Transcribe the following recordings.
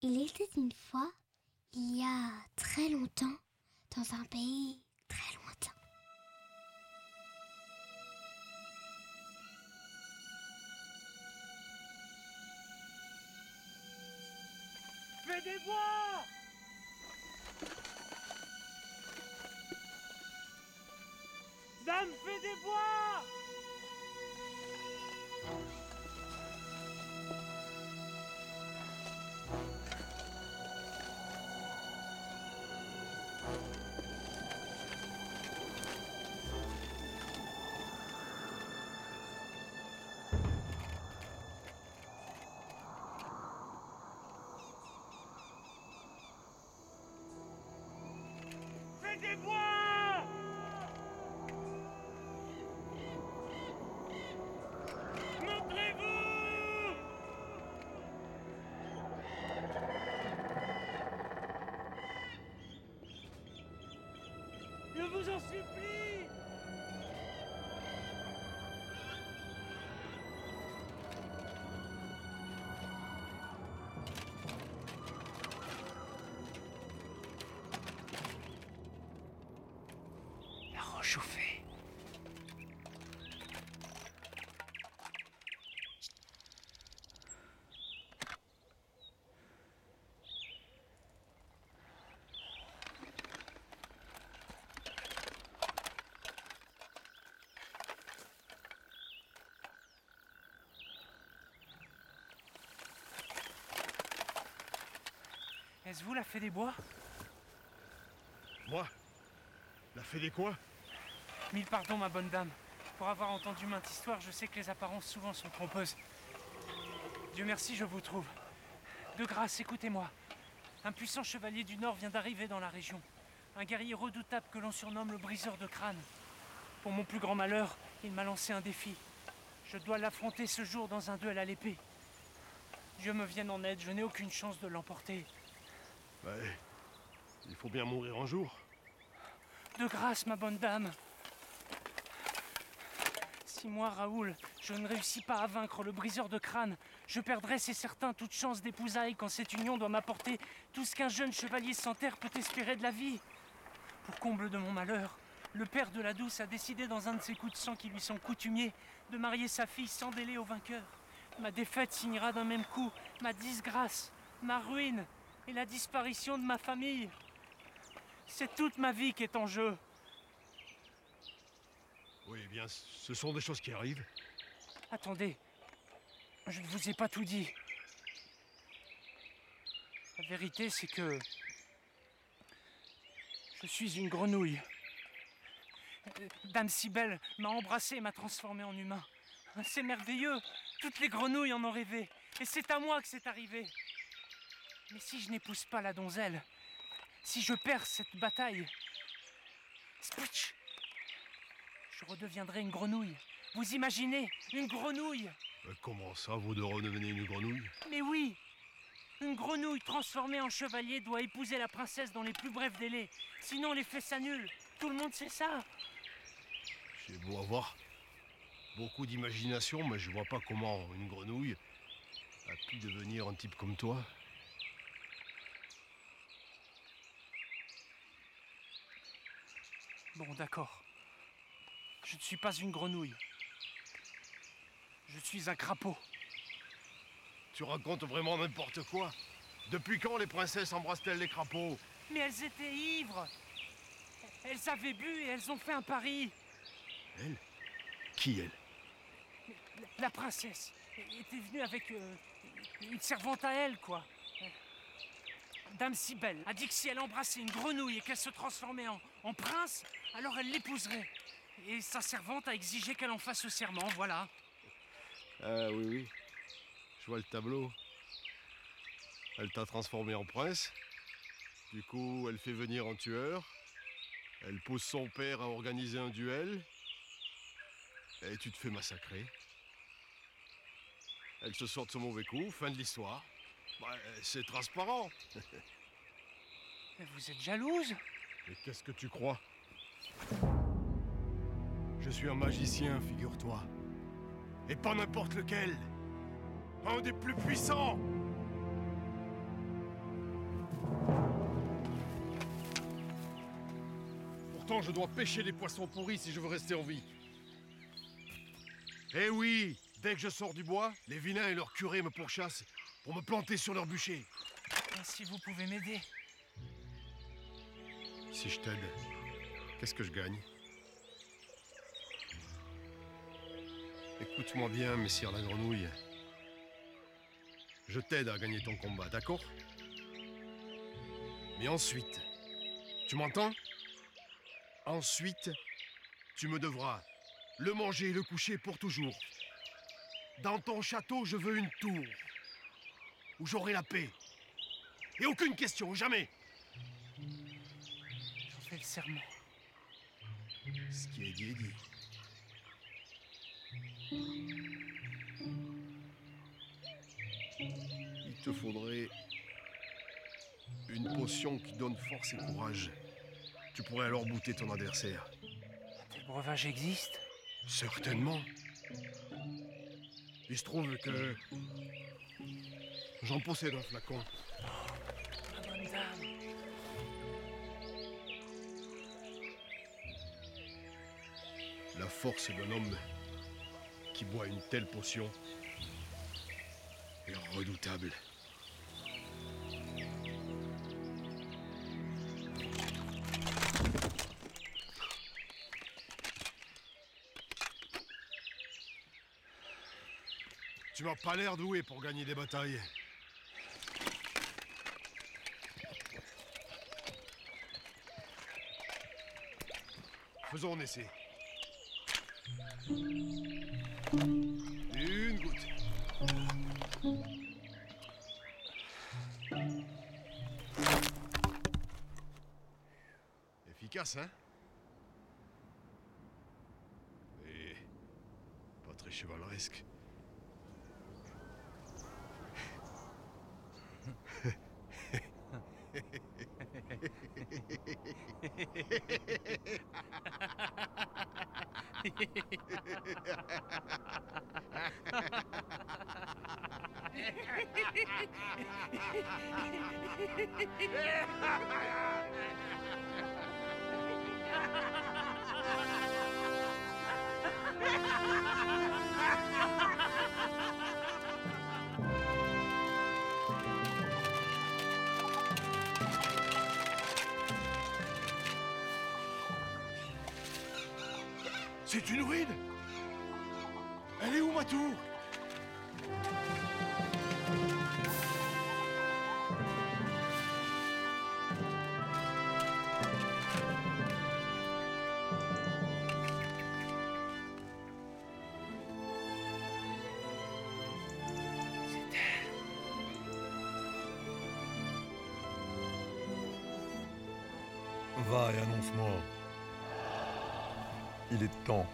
Il était une fois, il y a très longtemps, dans un pays très lointain. Fais des bois! Dame, fais des bois! Fais des bois! Montrez-vous! Je vous en supplie! La roche chauffée. Est-ce vous la fée des bois? Moi? La fée des quoi? Mille pardons, ma bonne dame. Pour avoir entendu maintes histoires, je sais que les apparences souvent sont trompeuses. Dieu merci, je vous trouve. De grâce, écoutez-moi. Un puissant chevalier du Nord vient d'arriver dans la région. Un guerrier redoutable que l'on surnomme le briseur de crâne. Pour mon plus grand malheur, il m'a lancé un défi. Je dois l'affronter ce jour dans un duel à l'épée. Dieu me vienne en aide, je n'ai aucune chance de l'emporter. Ouais, il faut bien mourir un jour. De grâce, ma bonne dame. Si moi, Raoul, je ne réussis pas à vaincre le briseur de crâne, je perdrai, c'est certain, toute chance d'épousailles quand cette union doit m'apporter tout ce qu'un jeune chevalier sans terre peut espérer de la vie. Pour comble de mon malheur, le père de la Douce a décidé dans un de ces coups de sang qui lui sont coutumiers de marier sa fille sans délai au vainqueur. Ma défaite signera d'un même coup ma disgrâce, ma ruine et la disparition de ma famille. C'est toute ma vie qui est en jeu. Oui, eh bien, ce sont des choses qui arrivent. Attendez, je ne vous ai pas tout dit. La vérité, c'est que je suis une grenouille. Dame Cybèle m'a embrassé et m'a transformé en humain. C'est merveilleux, toutes les grenouilles en ont rêvé. Et c'est à moi que c'est arrivé. Mais si je n'épouse pas la donzelle, si je perds cette bataille, Spitch, je redeviendrai une grenouille. Vous imaginez, une grenouille? Comment ça, vous de redevenir une grenouille? Mais oui, une grenouille transformée en chevalier doit épouser la princesse dans les plus brefs délais. Sinon l'effet s'annule. Tout le monde sait ça. J'ai beau avoir beaucoup d'imagination, mais je vois pas comment une grenouille a pu devenir un type comme toi. Bon, d'accord. Je ne suis pas une grenouille. Je suis un crapaud. Tu racontes vraiment n'importe quoi. Depuis quand les princesses embrassent-elles les crapauds? Mais elles étaient ivres. Elles avaient bu et elles ont fait un pari. Elle? Qui elle? La princesse était venue avec une servante à elle, quoi. Dame Cybèle a dit que si elle embrassait une grenouille et qu'elle se transformait en prince, alors elle l'épouserait. Et sa servante a exigé qu'elle en fasse le serment, voilà. Ah oui, oui. Je vois le tableau. Elle t'a transformé en prince. Du coup, elle fait venir un tueur. Elle pousse son père à organiser un duel. Et tu te fais massacrer. Elle se sort de son mauvais coup, fin de l'histoire. Bah, c'est transparent. Mais vous êtes jalouse? Mais qu'est-ce que tu crois? Je suis un magicien, figure-toi. Et pas n'importe lequel. Un des plus puissants. Pourtant, je dois pêcher des poissons pourris si je veux rester en vie. Eh oui, dès que je sors du bois, les vilains et leurs curés me pourchassent pour me planter sur leur bûcher. Si vous pouvez m'aider. Si je t'aide, qu'est-ce que je gagne? Écoute-moi bien, messire la grenouille. Je t'aide à gagner ton combat, d'accord? Mais ensuite, tu m'entends? Ensuite, tu me devras le manger et le coucher pour toujours. Dans ton château, je veux une tour où j'aurai la paix. Et aucune question, jamais. J'en fais le serment. Ce qui est dit est dit. Il te faudrait une potion qui donne force et courage. Tu pourrais alors bouter ton adversaire. Un tel breuvage existe? Certainement. Il se trouve que j'en possède un flacon. Ma bonne dame. La force d'un homme qui boit une telle potion est redoutable. Tu m'as pas l'air doué pour gagner des batailles. Faisons un essai. Une goutte. Efficace, hein? Et pas très chevaleresque. C'est une ruine! Elle est où ma tour? Va et annonce-moi. Il est temps.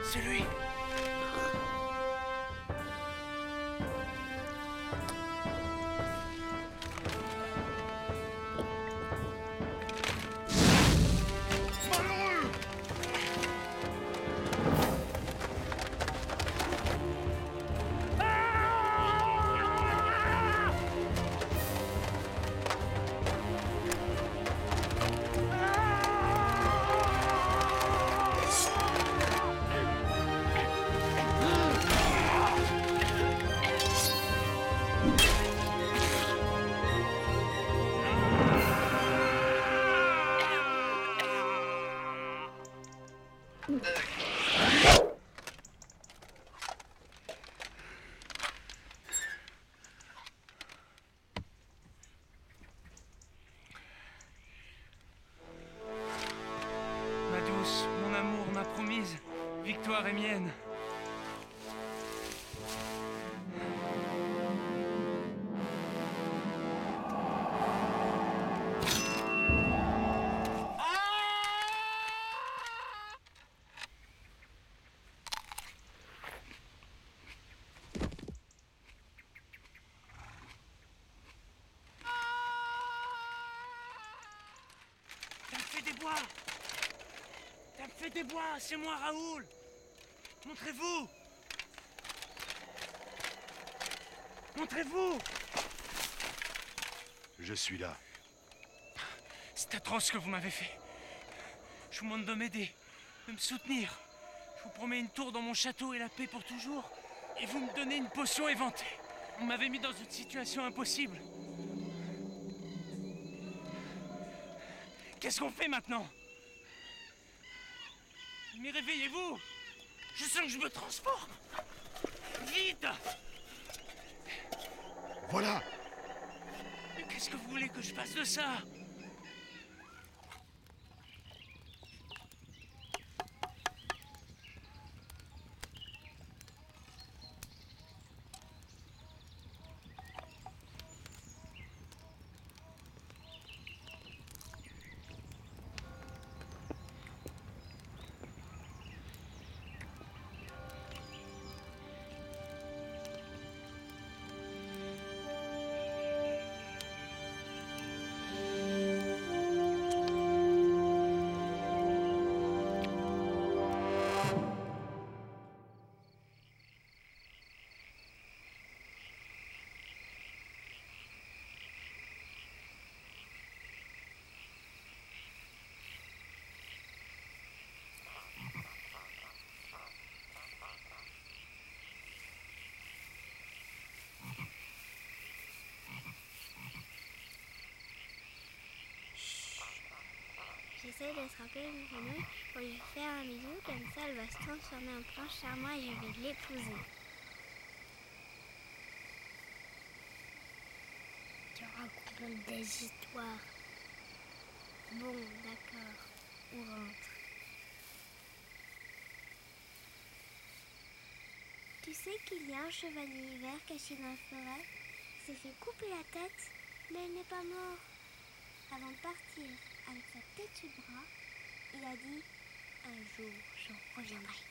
C'est lui. Malheureux! Ma douce, mon amour, ma promise, victoire est mienne. Elle fait des bois! T'as fait des bois, c'est moi Raoul. Montrez-vous. Montrez-vous. Je suis là. C'est atroce ce que vous m'avez fait. Je vous demande de m'aider, de me soutenir. Je vous promets une tour dans mon château et la paix pour toujours. Et vous me donnez une potion éventée. Vous m'avez mis dans une situation impossible. Qu'est-ce qu'on fait maintenant? Mais réveillez-vous! Je sens que je me transforme! Vite! Voilà! Mais qu'est-ce que vous voulez que je fasse de ça? J'essaie d'attraper une grenouille pour lui faire un bisou, comme ça elle va se transformer en prince charmant et je vais l'épouser. Tu racontes des histoires. Bon, d'accord, on rentre. Tu sais qu'il y a un chevalier vert caché dans la forêt? Il s'est fait couper la tête, mais il n'est pas mort. Avant de partir, avec sa tête sous le bras, il a dit « Un jour, je reviendrai ».